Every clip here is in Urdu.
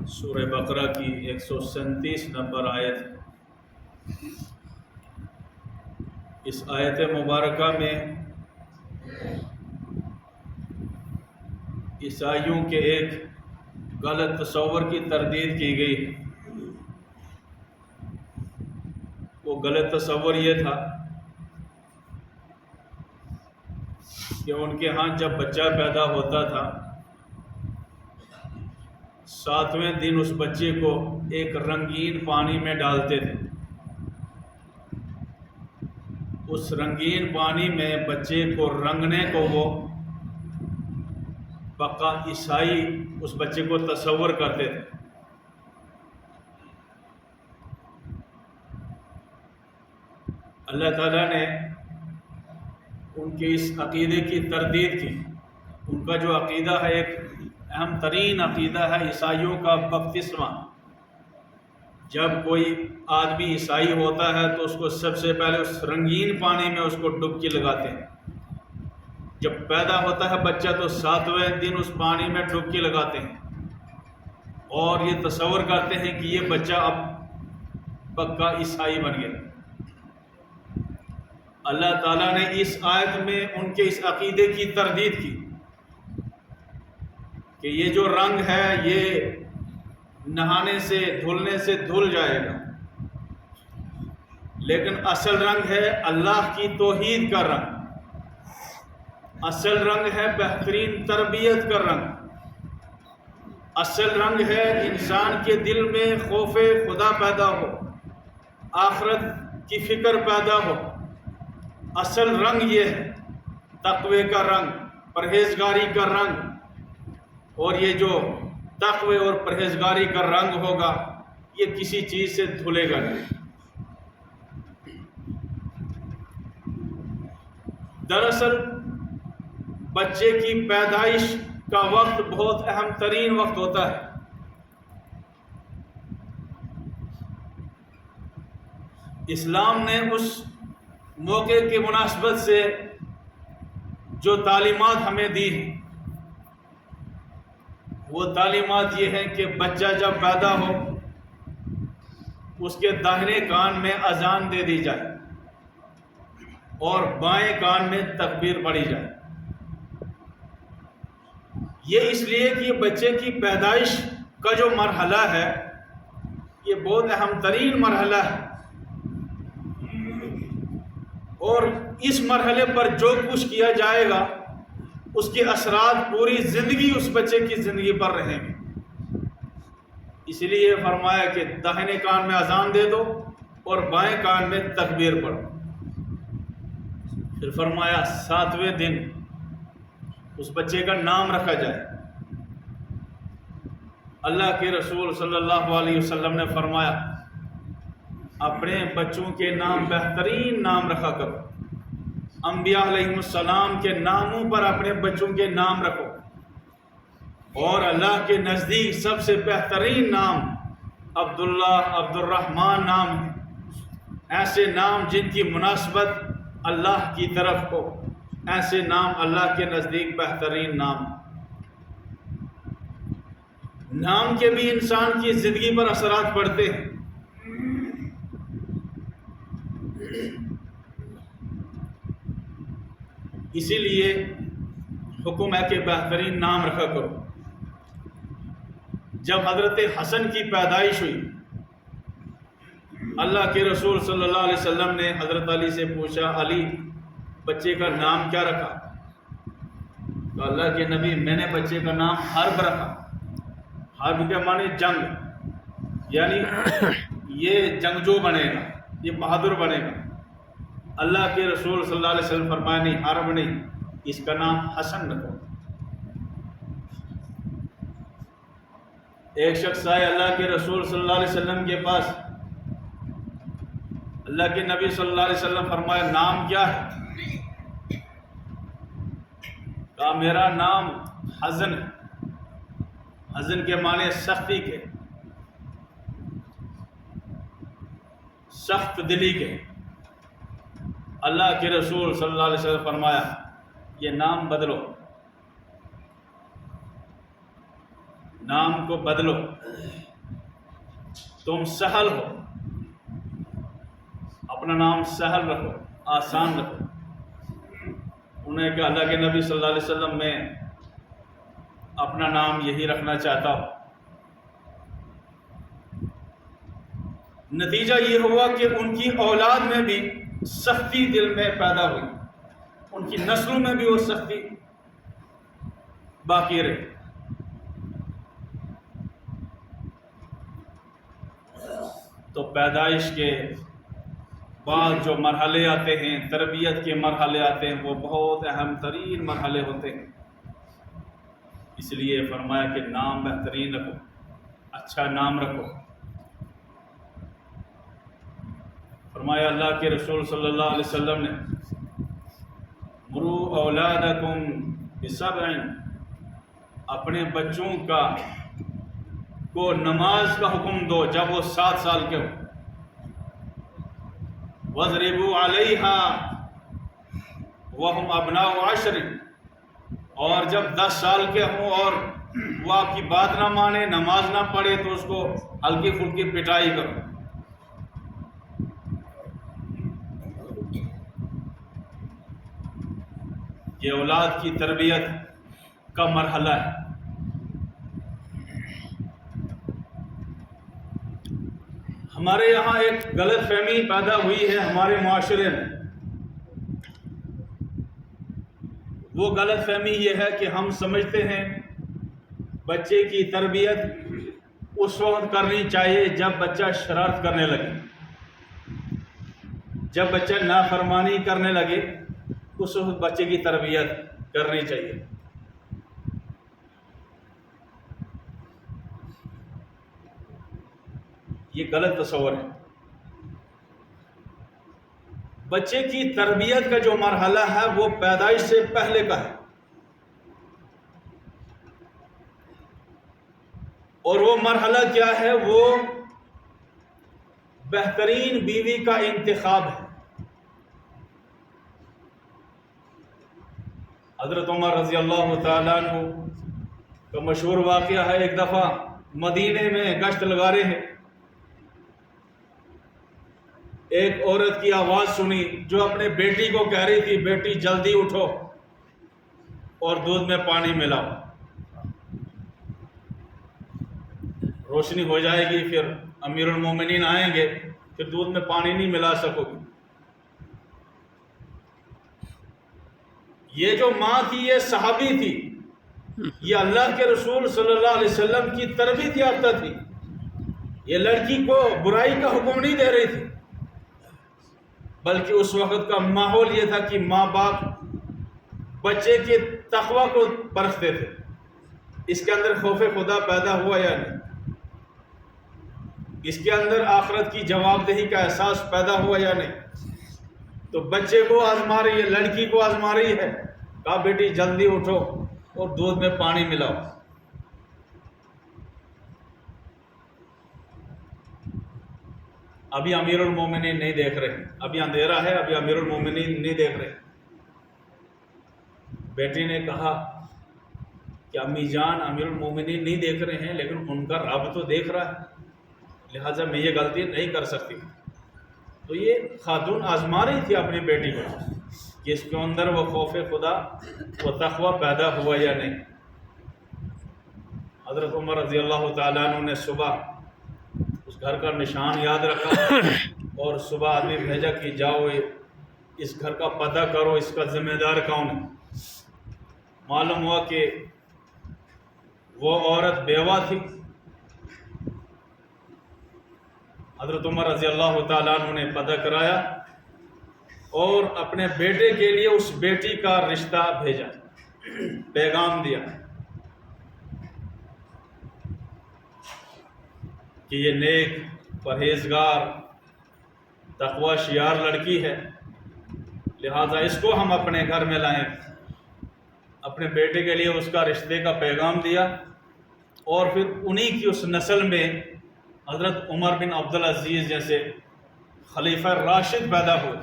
سورہ بقرہ کی 137 نمبر آیت ہے۔ اس آیت مبارکہ میں عیسائیوں کے ایک غلط تصور کی تردید کی گئی۔ وہ غلط تصور یہ تھا کہ ان کے ہاں جب بچہ پیدا ہوتا تھا 7ویں دن اس بچے کو ایک رنگین پانی میں ڈالتے تھے۔ اس رنگین پانی میں بچے کو رنگنے کو وہ پکا عیسائی اس بچے کو تصور کرتے تھے۔ اللہ تعالیٰ نے ان کے اس عقیدے کی تردید کی۔ ان کا جو عقیدہ ہے، ایک اہم ترین عقیدہ ہے عیسائیوں کا بپتسمہ۔ جب کوئی آدمی عیسائی ہوتا ہے تو اس کو سب سے پہلے اس رنگین پانی میں اس کو ڈبکی لگاتے ہیں۔ جب پیدا ہوتا ہے بچہ تو 7ویں دن اس پانی میں ڈبکی لگاتے ہیں اور یہ تصور کرتے ہیں کہ یہ بچہ اب پکا عیسائی بن گیا۔ اللہ تعالیٰ نے اس آیت میں ان کے اس عقیدے کی تردید کی کہ یہ جو رنگ ہے یہ نہانے سے دھلنے سے دھل جائے گا، لیکن اصل رنگ ہے اللہ کی توحید کا رنگ، اصل رنگ ہے بہترین تربیت کا رنگ، اصل رنگ ہے انسان کے دل میں خوف خدا پیدا ہو، آخرت کی فکر پیدا ہو۔ اصل رنگ یہ ہے تقوی کا رنگ، پرہیزگاری کا رنگ، اور یہ جو تقوی اور پرہیزگاری کا رنگ ہوگا یہ کسی چیز سے دھلے گا نہیں۔ دراصل بچے کی پیدائش کا وقت بہت اہم ترین وقت ہوتا ہے۔ اسلام نے اس موقع کی مناسبت سے جو تعلیمات ہمیں دی ہیں وہ تعلیمات یہ ہیں کہ بچہ جب پیدا ہو اس کے داہنے کان میں اذان دے دی جائے اور بائیں کان میں تکبیر پڑھی جائے۔ یہ اس لیے کہ یہ بچے کی پیدائش کا جو مرحلہ ہے یہ بہت اہم ترین مرحلہ ہے، اور اس مرحلے پر جو کچھ کیا جائے گا اس کے اثرات پوری زندگی اس بچے کی زندگی پر رہیں گے۔ اس لیے فرمایا کہ داہنے کان میں اذان دے دو اور بائیں کان میں تکبیر پڑھو۔ پھر فرمایا 7ویں دن اس بچے کا نام رکھا جائے۔ اللہ کے رسول صلی اللہ علیہ وسلم نے فرمایا اپنے بچوں کے نام بہترین نام رکھا کرو، انبیاء علیہ السلام کے ناموں پر اپنے بچوں کے نام رکھو، اور اللہ کے نزدیک سب سے بہترین نام عبداللہ، عبد الرحمن نام ہے۔ ایسے نام جن کی مناسبت اللہ کی طرف ہو، ایسے نام اللہ کے نزدیک بہترین نام۔ نام کے بھی انسان کی زندگی پر اثرات پڑتے ہیں۔ اسی لیے حکم ہے کہ بہترین نام رکھا کرو۔ جب حضرت حسن کی پیدائش ہوئی اللہ کے رسول صلی اللہ علیہ وسلم نے حضرت علی سے پوچھا علی بچے کا نام کیا رکھا؟ تو اللہ کے نبی میں نے بچے کا نام حرب رکھا۔ حرب کے معنی جنگ، یعنی یہ جنگجو بنے گا، یہ بہادر بنے گا۔ اللہ کے رسول صلی اللہ علیہ وسلم فرمایا نہیں، حرب نہیں، اس کا نام حسن رکھو۔ ایک شخص آئے اللہ کے رسول صلی اللہ علیہ وسلم کے پاس، اللہ کے نبی صلی اللہ علیہ وسلم فرمایا نام کیا ہے؟ کہا میرا نام حزن ہے۔ حزن کے معنی سختی کے، سخت دلی کے۔ اللہ کے رسول صلی اللہ علیہ وسلم فرمایا یہ نام بدلو، نام کو بدلو، تم سہل ہو، اپنا نام سہل رکھو، آسان رکھو۔ انہیں کہ اللہ کے نبی صلی اللہ علیہ وسلم میں اپنا نام یہی رکھنا چاہتا ہوں۔ نتیجہ یہ ہوا کہ ان کی اولاد میں بھی سختی دل میں پیدا ہوئی، ان کی نسلوں میں بھی وہ سختی باقی رہی۔ تو پیدائش کے بعد جو مرحلے آتے ہیں، تربیت کے مرحلے آتے ہیں، وہ بہت اہم ترین مرحلے ہوتے ہیں۔ اس لیے فرمایا کہ نام بہترین رکھو، اچھا نام رکھو۔ فرمایا اللہ کے رسول صلی اللہ علیہ وسلم نے مروا اولادکم بسبع، اپنے بچوں کو نماز کا حکم دو جب وہ 7 سال کے ہو، وَاضْرِبُوا عَلَيْهَا وَهُمْ أَبْنَاءُ 10، اور جب 10 سال کے ہوں اور وہ آپ کی بات نہ مانے، نماز نہ پڑھے، تو اس کو ہلکی پھلکی پٹائی کرو۔ یہ اولاد کی تربیت کا مرحلہ ہے۔ ہمارے یہاں ایک غلط فہمی پیدا ہوئی ہے ہمارے معاشرے میں۔ وہ غلط فہمی یہ ہے کہ ہم سمجھتے ہیں بچے کی تربیت اس وقت کرنی چاہیے جب بچہ شرارت کرنے لگے، جب بچہ نافرمانی کرنے لگے، اس وقت بچے کی تربیت کرنی چاہیے۔ یہ غلط تصور ہے۔ بچے کی تربیت کا جو مرحلہ ہے وہ پیدائش سے پہلے کا ہے، اور وہ مرحلہ کیا ہے؟ وہ بہترین بیوی کا انتخاب ہے۔ حضرت عمر رضی اللہ تعالیٰ عنہ کا مشہور واقعہ ہے، ایک دفعہ مدینے میں گشت لگا رہے ہیں، ایک عورت کی آواز سنی جو اپنے بیٹی کو کہہ رہی تھی، بیٹی جلدی اٹھو اور دودھ میں پانی ملاؤ، روشنی ہو جائے گی، پھر امیر المومنین آئیں گے، پھر دودھ میں پانی نہیں ملا سکو گی۔ یہ جو ماں تھی یہ صحابی تھی، یہ اللہ کے رسول صلی اللہ علیہ وسلم کی تربیت یافتہ تھی، یہ لڑکی کو برائی کا حکم نہیں دے رہی تھی، بلکہ اس وقت کا ماحول یہ تھا کہ ماں باپ بچے کے تقوی کو پرکھتے تھے، اس کے اندر خوف خدا پیدا ہوا یا نہیں، اس کے اندر آخرت کی جواب دہی کا احساس پیدا ہوا یا نہیں۔ تو بچے کو آزما رہی ہے، لڑکی کو آزما رہی ہے، کہا بیٹی جلدی اٹھو اور دودھ میں پانی ملاؤ۔ ابھی امیر المومنین نہیں دیکھ رہے، ابھی اندھیرا ہے، ابھی امیر المومنین نہیں دیکھ رہے۔ بیٹی نے کہا کہ امی جان امیر المومنین نہیں دیکھ رہے ہیں، لیکن ان کا رب تو دیکھ رہا ہے، لہٰذا میں یہ غلطی نہیں کر سکتی۔ تو یہ خاتون آزما رہی تھی اپنی بیٹی کو کہ اس کے اندر وہ خوف خدا، وہ تقوی پیدا ہوا یا نہیں۔ حضرت عمر رضی اللہ تعالیٰ عنہ نے صبح اس گھر کا نشان یاد رکھا اور صبح آدمی بھیجا کہ جاؤ اس گھر کا پتہ کرو، اس کا ذمہ دار کون ہے۔ معلوم ہوا کہ وہ عورت بیوہ تھی۔ حضرت عمر رضی اللہ تعالیٰ عنہ نے پتہ کرایا اور اپنے بیٹے کے لیے اس بیٹی کا رشتہ بھیجا، پیغام دیا کہ یہ نیک، پرہیزگار، تقوی شیار لڑکی ہے، لہٰذا اس کو ہم اپنے گھر میں لائیں۔ اپنے بیٹے کے لیے اس کا رشتے کا پیغام دیا، اور پھر انہی کی اس نسل میں حضرت عمر بن عبدالعزیز جیسے خلیفہ راشد پیدا ہوئے۔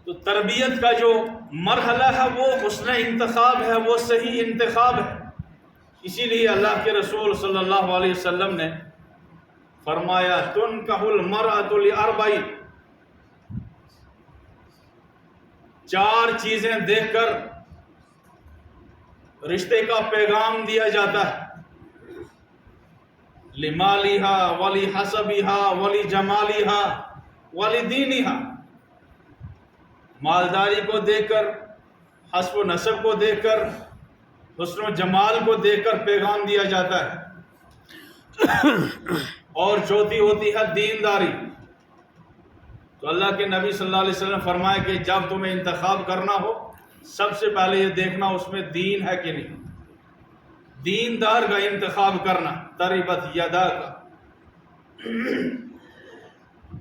تو تربیت کا جو مرحلہ ہے وہ حسن انتخاب ہے، وہ صحیح انتخاب ہے۔ اسی لیے اللہ کے رسول صلی اللہ علیہ وسلم نے فرمایا تنکح المرأۃ لاربع، 4 چیزیں دیکھ کر رشتے کا پیغام دیا جاتا ہے، لمالہا ولحسبہا ولجمالہا ولدینہا، مالداری کو دیکھ کر، حسب و نسب کو دیکھ کر، حسن و جمال کو دیکھ کر پیغام دیا جاتا ہے، اور چوتھی ہوتی ہے دینداری۔ تو اللہ کے نبی صلی اللہ علیہ وسلم نے فرمایا کہ جب تمہیں انتخاب کرنا ہو سب سے پہلے یہ دیکھنا اس میں دین ہے کہ نہیں، دیندار کا انتخاب کرنا۔ تربت یدا کا،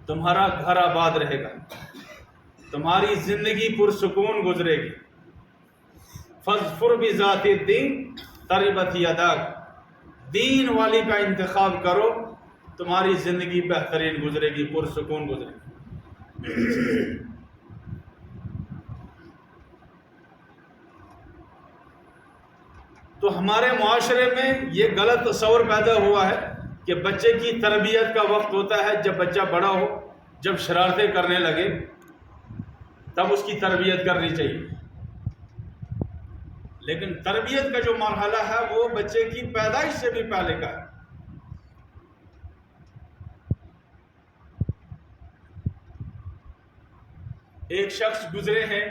تمہارا گھر آباد رہے گا، تمہاری زندگی پرسکون گزرے گی۔ فاظفر بذات الدین تربت یداک، دین والی کا انتخاب کرو، تمہاری زندگی بہترین گزرے گی، پرسکون گزرے گی۔ تو ہمارے معاشرے میں یہ غلط تصور پیدا ہوا ہے کہ بچے کی تربیت کا وقت ہوتا ہے جب بچہ بڑا ہو، جب شرارتیں کرنے لگے تب اس کی تربیت کرنی چاہیے، لیکن تربیت کا جو مرحلہ ہے وہ بچے کی پیدائش سے بھی پہلے کا ہے۔ ایک شخص گزرے ہیں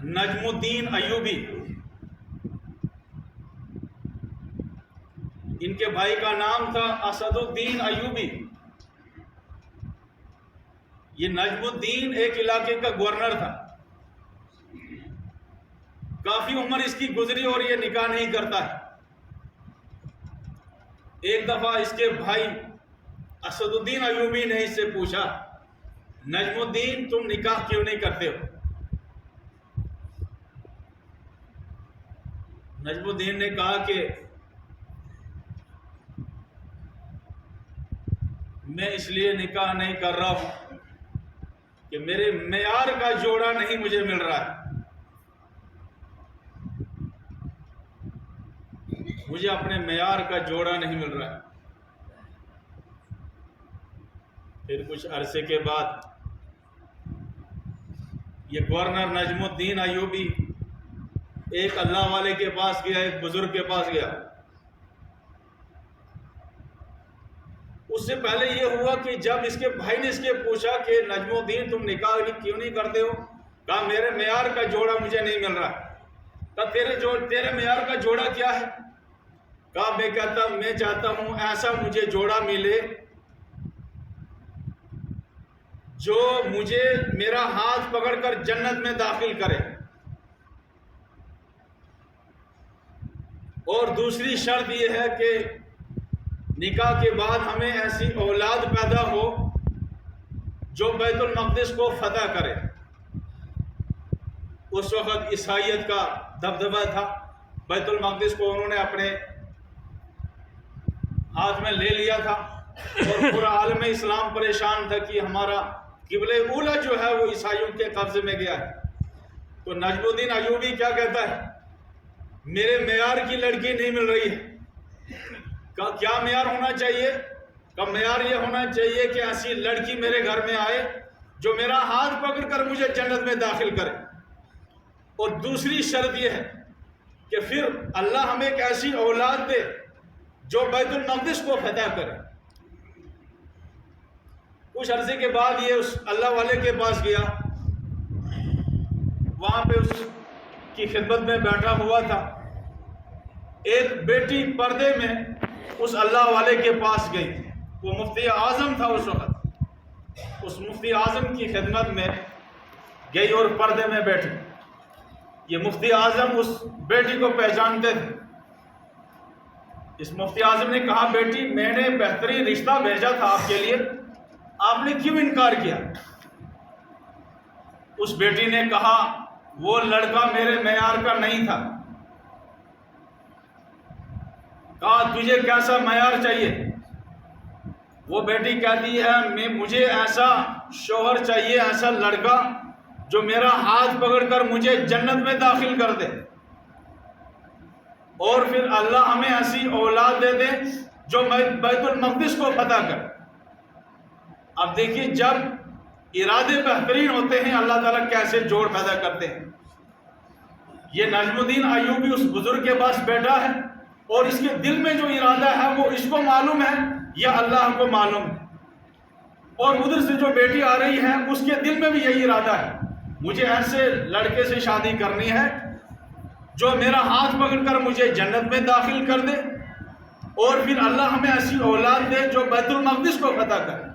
نجم الدین ایوبی، ان کے بھائی کا نام تھا اسد الدین ایوبی۔ یہ نجم الدین ایک علاقے کا گورنر تھا، کافی عمر اس کی گزری اور یہ نکاح نہیں کرتا ہے۔ ایک دفعہ اس کے بھائی اسد الدین ایوبی نے اس سے پوچھا نجم الدین تم نکاح کیوں نہیں کرتے ہو؟ نجم الدین نے کہا کہ میں اس لیے نکاح نہیں کر رہا ہوں کہ میرے معیار کا جوڑا نہیں مجھے مل رہا ہے، مجھے اپنے معیار کا جوڑا نہیں مل رہا ہے۔ پھر کچھ عرصے کے بعد یہ گورنر نجم الدین ایوبی ایک اللہ والے کے پاس گیا، ایک بزرگ کے پاس گیا۔ اس سے پہلے یہ ہوا کہ جب اس کے بھائی نے اس کے پوچھا کہ نجم الدین تم نکاح کیوں نہیں کرتے ہو؟ کہا میرے معیار کا جوڑا مجھے نہیں مل رہا۔ کہا تیرے معیار کا جوڑا کیا ہے؟ کہا میں چاہتا ہوں ایسا مجھے جوڑا ملے جو مجھے میرا ہاتھ پکڑ کر جنت میں داخل کرے، اور دوسری شرط یہ ہے کہ نکاح کے بعد ہمیں ایسی اولاد پیدا ہو جو بیت المقدس کو فتح کرے۔ اس وقت عیسائیت کا دبدبہ تھا، بیت المقدس کو انہوں نے اپنے ہاتھ میں لے لیا تھا، اور پورا عالم اسلام پریشان تھا کہ ہمارا قبلہ اولا جو ہے وہ عیسائیوں کے قبضے میں گیا ہے۔ تو نجم الدین ایوبی کیا کہتا ہے؟ میرے معیار کی لڑکی نہیں مل رہی ہے۔ کہا کیا معیار ہونا چاہیے؟ کہا معیار یہ ہونا چاہیے کہ ایسی لڑکی میرے گھر میں آئے جو میرا ہاتھ پکڑ کر مجھے جنت میں داخل کرے، اور دوسری شرط یہ ہے کہ پھر اللہ ہمیں ایک ایسی اولاد دے جو بیت المقدس کو فتح کرے۔ کچھ عرصے کے بعد یہ اس اللہ والے کے پاس گیا، وہاں پہ اس کی خدمت میں بیٹھا ہوا تھا۔ ایک بیٹی پردے میں اس اللہ والے کے پاس گئی، وہ مفتی اعظم تھا اس وقت، اس مفتی اعظم کی خدمت میں گئی اور پردے میں بیٹھی۔ یہ مفتی اعظم اس بیٹی کو پہچانتے تھے۔ اس مفتی اعظم نے کہا بیٹی میں نے بہترین رشتہ بھیجا تھا آپ کے لیے، آپ نے کیوں انکار کیا؟ اس بیٹی نے کہا وہ لڑکا میرے معیار کا نہیں تھا۔ کہا تجھے کیسا معیار چاہیے؟ وہ بیٹی کہتی ہے مجھے ایسا شوہر چاہیے، ایسا لڑکا جو میرا ہاتھ پکڑ کر مجھے جنت میں داخل کر دے، اور پھر اللہ ہمیں ایسی اولاد دے دے جو بیت المقدس کو فتح کر۔ اب دیکھیے جب ارادے بہترین ہوتے ہیں اللہ تعالیٰ کیسے جوڑ پیدا کرتے ہیں۔ یہ نجم الدین ایوبی اس بزرگ کے پاس بیٹھا ہے اور اس کے دل میں جو ارادہ ہے وہ اس کو معلوم ہے یا اللہ کو معلوم ہے، اور ادھر سے جو بیٹی آ رہی ہے اس کے دل میں بھی یہی ارادہ ہے، مجھے ایسے لڑکے سے شادی کرنی ہے جو میرا ہاتھ پکڑ کر مجھے جنت میں داخل کر دے، اور پھر اللہ ہمیں ایسی اولاد دے جو بیت المقدس کو فتح کرے۔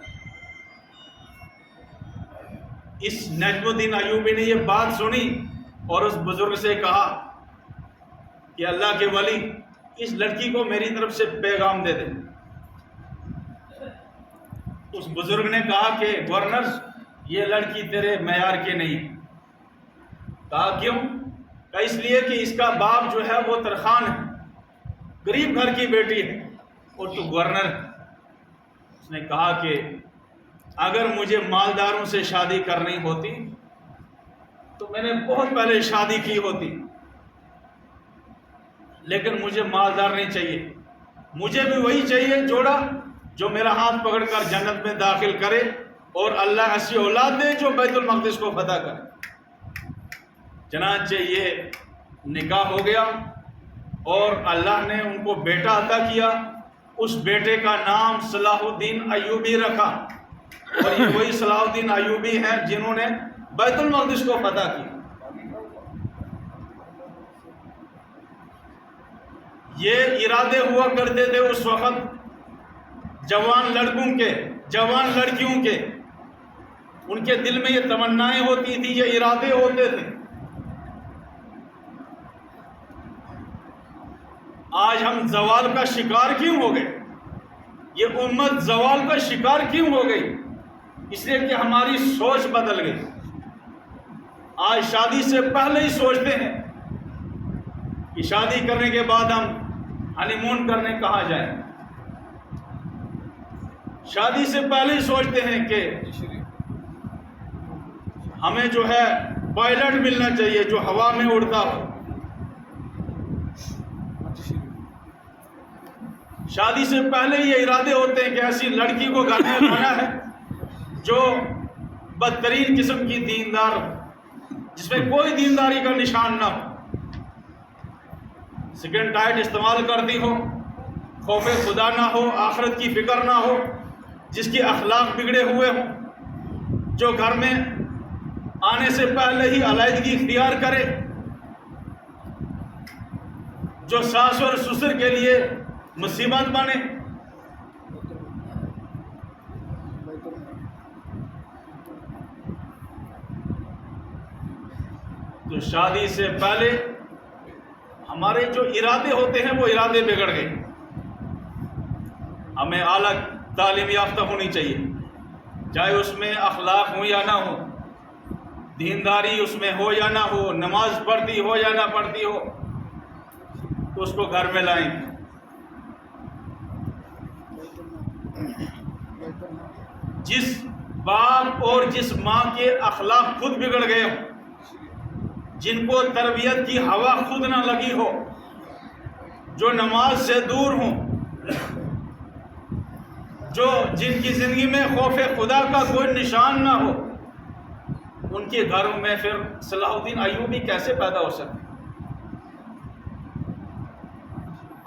اس نجم الدین ایوبی نے یہ بات سنی اور اس بزرگ سے کہا کہ اللہ کے ولی اس لڑکی کو میری طرف سے پیغام دے دے۔ اس بزرگ نے کہا کہ گورنر یہ لڑکی تیرے معیار کی نہیں۔ کہا کیوں؟ کہا اس لیے کہ اس کا باپ جو ہے وہ ترخان ہے، غریب گھر کی بیٹی ہے، اور تو گورنر ہے۔ اس نے کہا کہ اگر مجھے مالداروں سے شادی کرنی ہوتی تو میں نے بہت پہلے شادی کی ہوتی، لیکن مجھے مالدار نہیں چاہیے، مجھے بھی وہی چاہیے جوڑا جو میرا ہاتھ پکڑ کر جنت میں داخل کرے اور اللہ ایسی اولاد دے جو بیت المقدس کو فتح کرے۔ چنانچہ یہ نکاح ہو گیا اور اللہ نے ان کو بیٹا عطا کیا۔ اس بیٹے کا نام صلاح الدین ایوبی رکھا، اور یہ وہی صلاح الدین ایوبی ہیں جنہوں نے بیت المقدس کو فتح کیا۔ یہ ارادے ہوا کرتے تھے اس وقت جوان لڑکوں کے، جوان لڑکیوں کے، ان کے دل میں یہ تمنائیں ہوتی تھی، یہ ارادے ہوتے تھے۔ آج ہم زوال کا شکار کیوں ہو گئے؟ یہ امت زوال کا شکار کیوں ہو گئی؟ اس لیے کہ ہماری سوچ بدل گئی۔ آج شادی سے پہلے ہی سوچتے ہیں کہ شادی کرنے کے بعد ہم ہنی مون کرنے کہاں جائیں۔ شادی سے پہلے ہی سوچتے ہیں کہ ہمیں جو ہے پائلٹ ملنا چاہیے جو ہوا میں اڑتا ہو۔ شادی سے پہلے یہ ارادے ہوتے ہیں کہ ایسی لڑکی کو گھر میں لانا ہے جو بدترین قسم کی دیندار ہو، جس میں کوئی دینداری کا نشان نہ ہو، سیکنڈ ڈائٹ استعمال کرتی ہو، خوف خدا نہ ہو، آخرت کی فکر نہ ہو، جس کی اخلاق بگڑے ہوئے ہوں، جو گھر میں آنے سے پہلے ہی علیحدگی اختیار کرے، جو ساس اور سسر کے لیے مصیبت بنے۔ تو شادی سے پہلے ہمارے جو ارادے ہوتے ہیں وہ ارادے بگڑ گئے۔ ہمیں اعلیٰ تعلیم یافتہ ہونی چاہیے، چاہے اس میں اخلاق ہو یا نہ ہو، دینداری اس میں ہو یا نہ ہو، نماز پڑھتی ہو یا نہ پڑھتی ہو، تو اس کو گھر میں لائیں۔ جس باپ اور جس ماں کے اخلاق خود بگڑ گئے ہوں، جن کو تربیت کی ہوا خود نہ لگی ہو، جو نماز سے دور ہوں، جن کی زندگی میں خوف خدا کا کوئی نشان نہ ہو، ان کے گھروں میں پھر صلاح الدین ایوبی کیسے پیدا ہو سکتے؟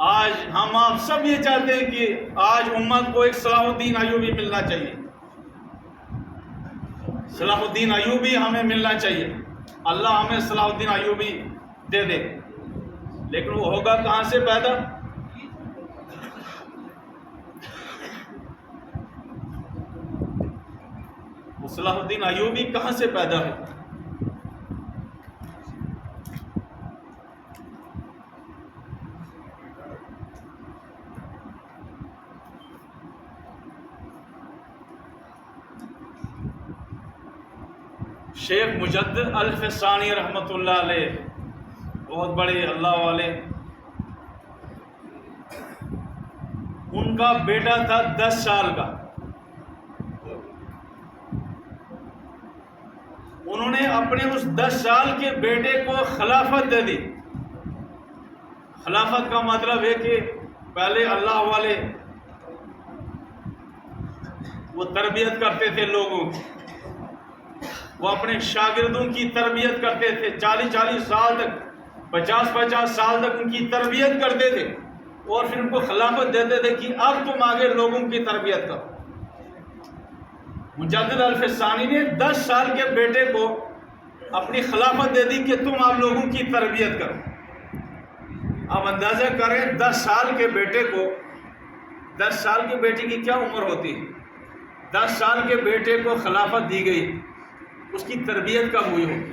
آج ہم آپ سب یہ چاہتے ہیں کہ آج امت کو ایک صلاح الدین ایوبی ملنا چاہیے، صلاح الدین ایوبی ہمیں ملنا چاہیے، اللہ ہمیں صلاح الدین ایوبی دے دے، لیکن وہ ہوگا کہاں سے پیدا؟ صلاح الدین ایوبی کہاں سے پیدا ہو؟ شیخ مجدد الفسانی رحمۃ اللہ علیہ، بہت بڑے اللہ والے، ان کا بیٹا تھا 10 سال کا، انہوں نے اپنے اس 10 سال کے بیٹے کو خلافت دے دی۔ خلافت کا مطلب ہے کہ پہلے اللہ والے وہ تربیت کرتے تھے لوگوں کی، وہ اپنے شاگردوں کی تربیت کرتے تھے، 40 سال تک، 50 سال تک ان کی تربیت کرتے تھے، اور پھر ان کو خلافت دیتے تھے کہ اب تم آگے لوگوں کی تربیت کرو۔ مجدد الفسانی نے 10 سال کے بیٹے کو اپنی خلافت دے دی کہ تم اب لوگوں کی تربیت کرو۔ اب اندازہ کریں 10 سال کے بیٹے کو، 10 سال کے بیٹے کی کیا عمر ہوتی ہے؟ 10 سال کے بیٹے کو خلافت دی گئی، اس کی تربیت کب ہوئی ہوگی؟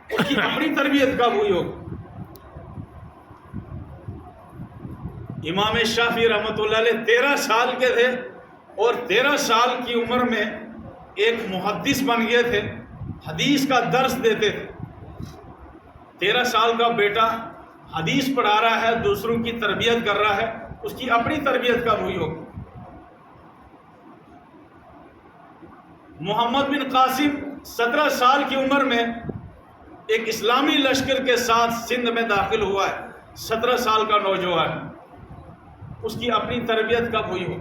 اس کی اپنی تربیت کب ہوئی ہوگی؟ امام شافعی رحمۃ اللہ علیہ 13 سال کے تھے اور 13 سال کی عمر میں ایک محدث بن گئے تھے، حدیث کا درس دیتے تھے۔ 13 سال کا بیٹا حدیث پڑھا رہا ہے، دوسروں کی تربیت کر رہا ہے، اس کی اپنی تربیت کب ہوئی ہوگی؟ محمد بن قاسم 17 سال کی عمر میں ایک اسلامی لشکر کے ساتھ سندھ میں داخل ہوا ہے، 17 سال کا نوجوان، اس کی اپنی تربیت کب ہوئی ہو؟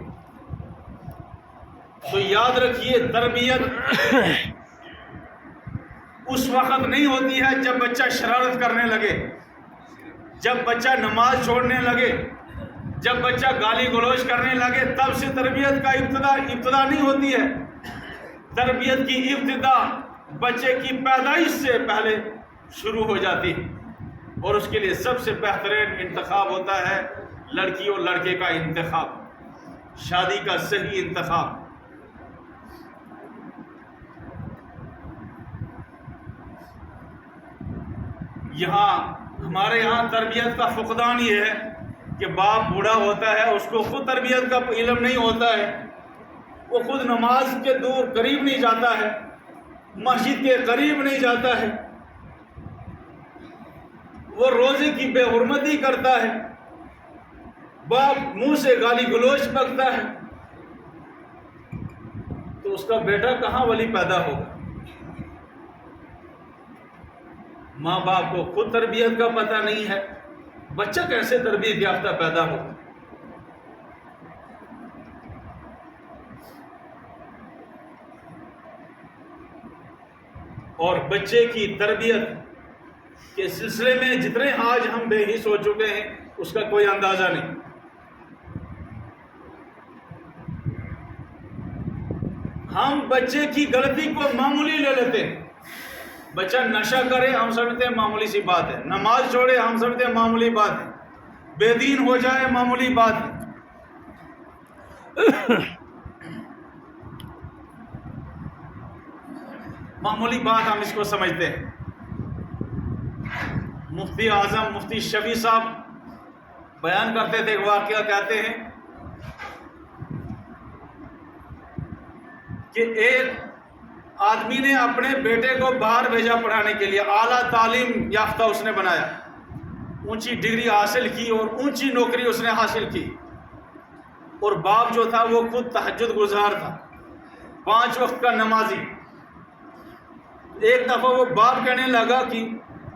تو یاد رکھیے، تربیت اس وقت نہیں ہوتی ہے جب بچہ شرارت کرنے لگے، جب بچہ نماز چھوڑنے لگے، جب بچہ گالی گلوچ کرنے لگے، تب سے تربیت کا ابتدا نہیں ہوتی ہے۔ تربیت کی ابتدا بچے کی پیدائش سے پہلے شروع ہو جاتی ہے، اور اس کے لیے سب سے بہترین انتخاب ہوتا ہے لڑکی اور لڑکے کا انتخاب، شادی کا صحیح انتخاب۔ ہمارے یہاں تربیت کا فقدان یہ ہے کہ باپ بوڑھا ہوتا ہے، اس کو خود تربیت کا علم نہیں ہوتا ہے، وہ خود نماز کے دور قریب نہیں جاتا ہے، مسجد کے قریب نہیں جاتا ہے، وہ روزے کی بے حرمتی کرتا ہے، باپ منہ سے گالی گلوچ بکتا ہے، تو اس کا بیٹا کہاں ولی پیدا ہوگا؟ ماں باپ کو خود تربیت کا پتہ نہیں ہے، بچہ کیسے تربیت یافتہ پیدا ہوگا؟ اور بچے کی تربیت کے سلسلے میں جتنے آج ہم بے حس ہو چکے ہیں، اس کا کوئی اندازہ نہیں۔ ہم بچے کی غلطی کو معمولی لے لیتے ہیں، بچہ نشہ کرے ہم سمجھتے ہیں معمولی سی بات ہے، نماز چھوڑے ہم سمجھتے ہیں معمولی بات ہے، بے دین ہو جائے معمولی بات ہے۔ معمولی بات ہم اس کو سمجھتے ہیں۔ مفتی اعظم مفتی شفیع صاحب بیان کرتے تھے، واقعہ کہتے ہیں کہ ایک آدمی نے اپنے بیٹے کو باہر بھیجا پڑھانے کے لیے، اعلیٰ تعلیم یافتہ اس نے بنایا، اونچی ڈگری حاصل کی اور اونچی نوکری اس نے حاصل کی، اور باپ جو تھا وہ خود تہجد گزار تھا، 5 وقت کا نمازی۔ ایک دفعہ وہ باپ کہنے لگا کہ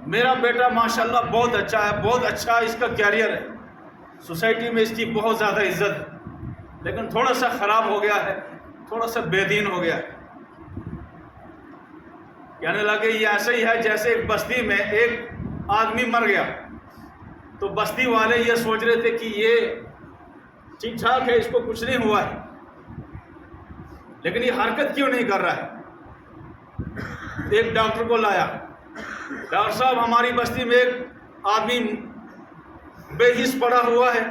میرا بیٹا ماشاءاللہ بہت اچھا ہے، بہت اچھا اس کا کیریئر ہے، سوسائٹی میں اس کی بہت زیادہ عزت ہے، لیکن تھوڑا سا خراب ہو گیا ہے، تھوڑا سا بے دین ہو گیا ہے۔ کہنے لگے یہ ایسا ہی ہے جیسے ایک بستی میں ایک آدمی مر گیا، تو بستی والے یہ سوچ رہے تھے کہ یہ ٹھیک ٹھاک ہے، اس کو کچھ نہیں ہوا ہے، لیکن یہ حرکت کیوں نہیں کر رہا ہے؟ ایک ڈاکٹر کو لایا، ڈاکٹر صاحب ہماری بستی میں ایک آدمی بے حس پڑا ہوا ہے،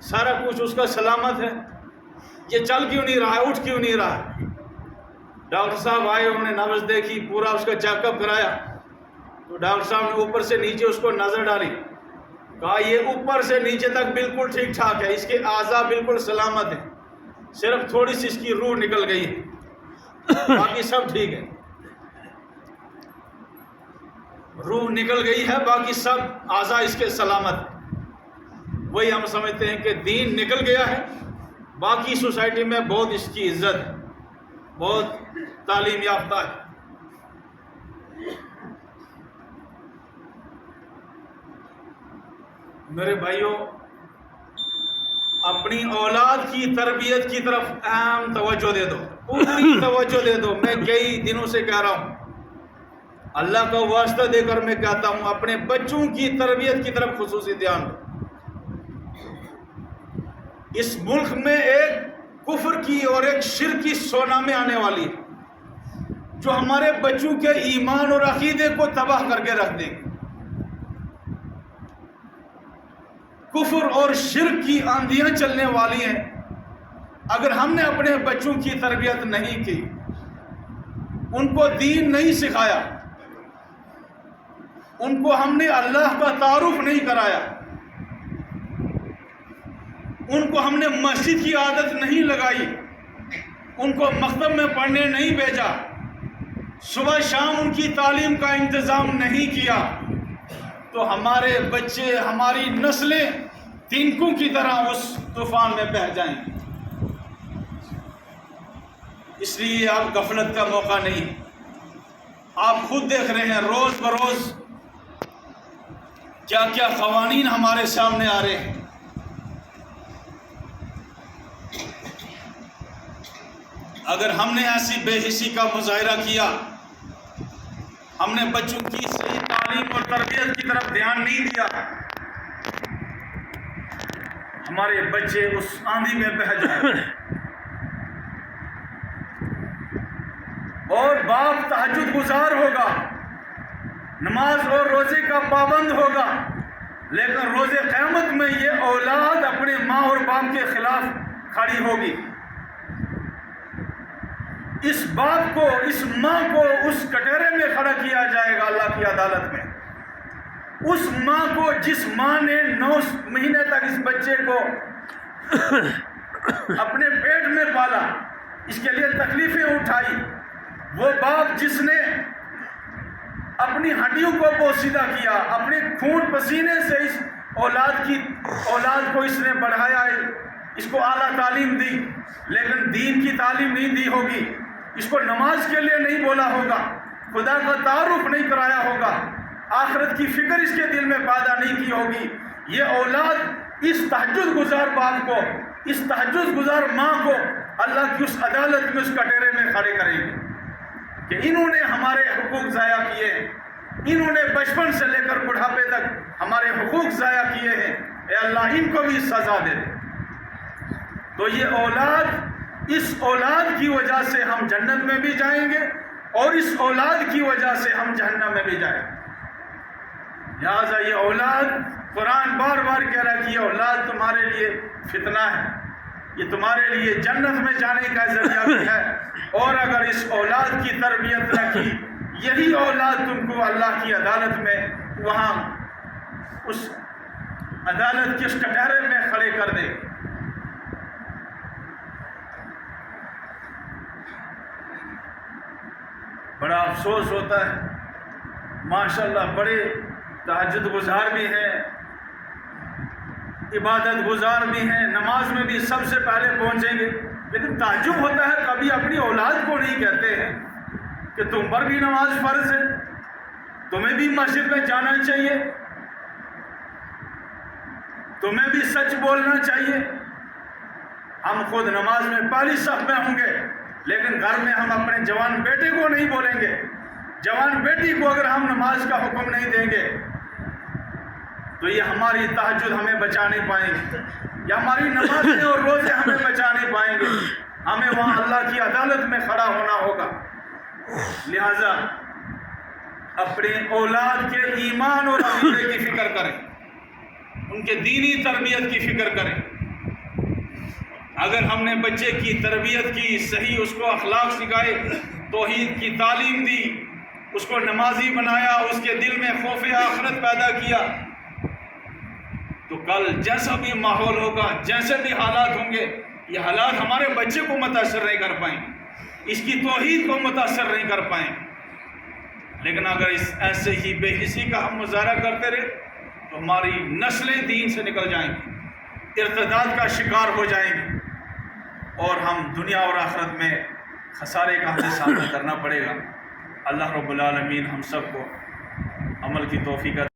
سارا کچھ اس کا سلامت ہے، یہ چل کیوں نہیں رہا ہے، اٹھ کیوں نہیں رہا ہے؟ ڈاکٹر صاحب آئے، انہوں نے نبض دیکھی، پورا اس کا چیک اپ کرایا، تو ڈاکٹر صاحب نے اوپر سے نیچے اس کو نظر ڈالی، کہا یہ اوپر سے نیچے تک بالکل ٹھیک ٹھاک ہے، اس کے اعضاء بالکل سلامت ہیں، صرف تھوڑی سی اس کی روح نکل گئی ہے، باقی سب ٹھیک ہے۔ روح نکل گئی ہے، باقی سب اعضاء اس کے سلامت ہیں۔ وہی ہم سمجھتے ہیں کہ دین نکل گیا ہے، باقی سوسائٹی میں بہت اس کی عزت ہے، بہت تعلیم یافتہ ہے۔ میرے بھائیوں، اپنی اولاد کی تربیت کی طرف اہم توجہ دے دو، پوری توجہ دے دو۔ میں کئی دنوں سے کہہ رہا ہوں، اللہ کا واسطہ دے کر میں کہتا ہوں، اپنے بچوں کی تربیت کی طرف خصوصی دھیان دو۔ اس ملک میں ایک کفر کی اور ایک شرک کی سونامی آنے والی ہے، جو ہمارے بچوں کے ایمان اور عقیدے کو تباہ کر کے رکھ دیں گے۔ کفر اور شرک کی آندیاں چلنے والی ہیں۔ اگر ہم نے اپنے بچوں کی تربیت نہیں کی، ان کو دین نہیں سکھایا، ان کو ہم نے اللہ کا تعارف نہیں کرایا، ان کو ہم نے مسجد کی عادت نہیں لگائی، ان کو مکتب میں پڑھنے نہیں بھیجا، صبح شام ان کی تعلیم کا انتظام نہیں کیا، تو ہمارے بچے، ہماری نسلیں تنکوں کی طرح اس طوفان میں بہہ جائیں گے۔ اس لیے اب غفلت کا موقع نہیں۔ آپ خود دیکھ رہے ہیں روز بروز کیا کیا قوانین ہمارے سامنے آ رہے ہیں۔ اگر ہم نے ایسی بے حسی کا مظاہرہ کیا، ہم نے بچوں کی صحیح تعلیم اور تربیت کی طرف دھیان نہیں دیا، ہمارے بچے اس آندھی میں بہہ جائیں گے۔ اور باپ تہجد گزار ہوگا، نماز اور روزے کا پابند ہوگا، لیکن روز قیامت میں یہ اولاد اپنے ماں اور باپ کے خلاف کھڑی ہوگی۔ اس باپ کو، اس ماں کو اس کٹہرے میں کھڑا کیا جائے گا اللہ کی عدالت میں۔ اس ماں کو، جس ماں نے 9 مہینے تک اس بچے کو اپنے پیٹ میں پالا، اس کے لیے تکلیفیں اٹھائی، وہ باپ جس نے اپنی ہڈیوں کو پوسیدہ کیا، اپنے خون پسینے سے اس اولاد کو اس نے بڑھایا ہے، اس کو اعلیٰ تعلیم دی، لیکن دین کی تعلیم نہیں دی ہوگی، اس کو نماز کے لیے نہیں بولا ہوگا، خدا کا تعارف نہیں کرایا ہوگا، آخرت کی فکر اس کے دل میں پیدا نہیں کی ہوگی، یہ اولاد اس تہجد گزار باپ کو، اس تہجد گزار ماں کو اللہ کی اس عدالت میں، اس کٹہرے میں کھڑے کریں گے کہ انہوں نے ہمارے حقوق ضائع کیے ہیں، انہوں نے بچپن سے لے کر بڑھاپے تک ہمارے حقوق ضائع کیے ہیں، اے اللہ ان کو بھی سزا دے دے۔ تو یہ اولاد، اس اولاد کی وجہ سے ہم جنت میں بھی جائیں گے، اور اس اولاد کی وجہ سے ہم جہنم میں بھی جائیں گے۔ لہٰذا یہ اولاد، قرآن بار بار کہہ رہا ہے کہ یہ اولاد تمہارے لیے فتنہ ہے، یہ تمہارے لیے جنت میں جانے کا ذریعہ بھی ہے، اور اگر اس اولاد کی تربیت نہ کی، یہی اولاد تم کو اللہ کی عدالت میں، وہاں اس عدالت کے اس کٹہرے میں کھڑے کر دے۔ بڑا افسوس ہوتا ہے، ماشاءاللہ بڑے تہجد گزار بھی ہیں، عبادت گزار بھی ہیں، نماز میں بھی سب سے پہلے پہنچیں گے، لیکن تعجب ہوتا ہے کبھی اپنی اولاد کو نہیں کہتے ہیں کہ تم پر بھی نماز فرض ہے، تمہیں بھی مسجد میں جانا چاہیے، تمہیں بھی سچ بولنا چاہیے۔ ہم خود نماز میں پہلی صف میں ہوں گے، لیکن گھر میں ہم اپنے جوان بیٹے کو نہیں بولیں گے، جوان بیٹی کو اگر ہم نماز کا حکم نہیں دیں گے تو یہ ہماری تہجد ہمیں بچا نہیں پائیں گے، یا ہماری نمازیں اور روزے ہمیں بچا نہیں پائیں گے، ہمیں وہاں اللہ کی عدالت میں کھڑا ہونا ہوگا۔ لہذا اپنے اولاد کے ایمان اور عقیدے کی فکر کریں، ان کے دینی تربیت کی فکر کریں۔ اگر ہم نے بچے کی تربیت کی، صحیح اس کو اخلاق سکھائے، توحید کی تعلیم دی، اس کو نمازی بنایا، اس کے دل میں خوف آخرت پیدا کیا، تو کل جیسا بھی ماحول ہوگا، جیسے بھی حالات ہوں گے، یہ حالات ہمارے بچے کو متاثر نہیں کر پائیں، اس کی توحید کو متاثر نہیں کر پائیں۔ لیکن اگر ایسے ہی بے حسی کا ہم مظاہرہ کرتے رہے تو ہماری نسلیں دین سے نکل جائیں گی، ارتداد کا شکار ہو جائیں گی، اور ہم دنیا اور آخرت میں خسارے کا ہمیں سامنا کرنا پڑے گا۔ اللہ رب العالمین ہم سب کو عمل کی توفیق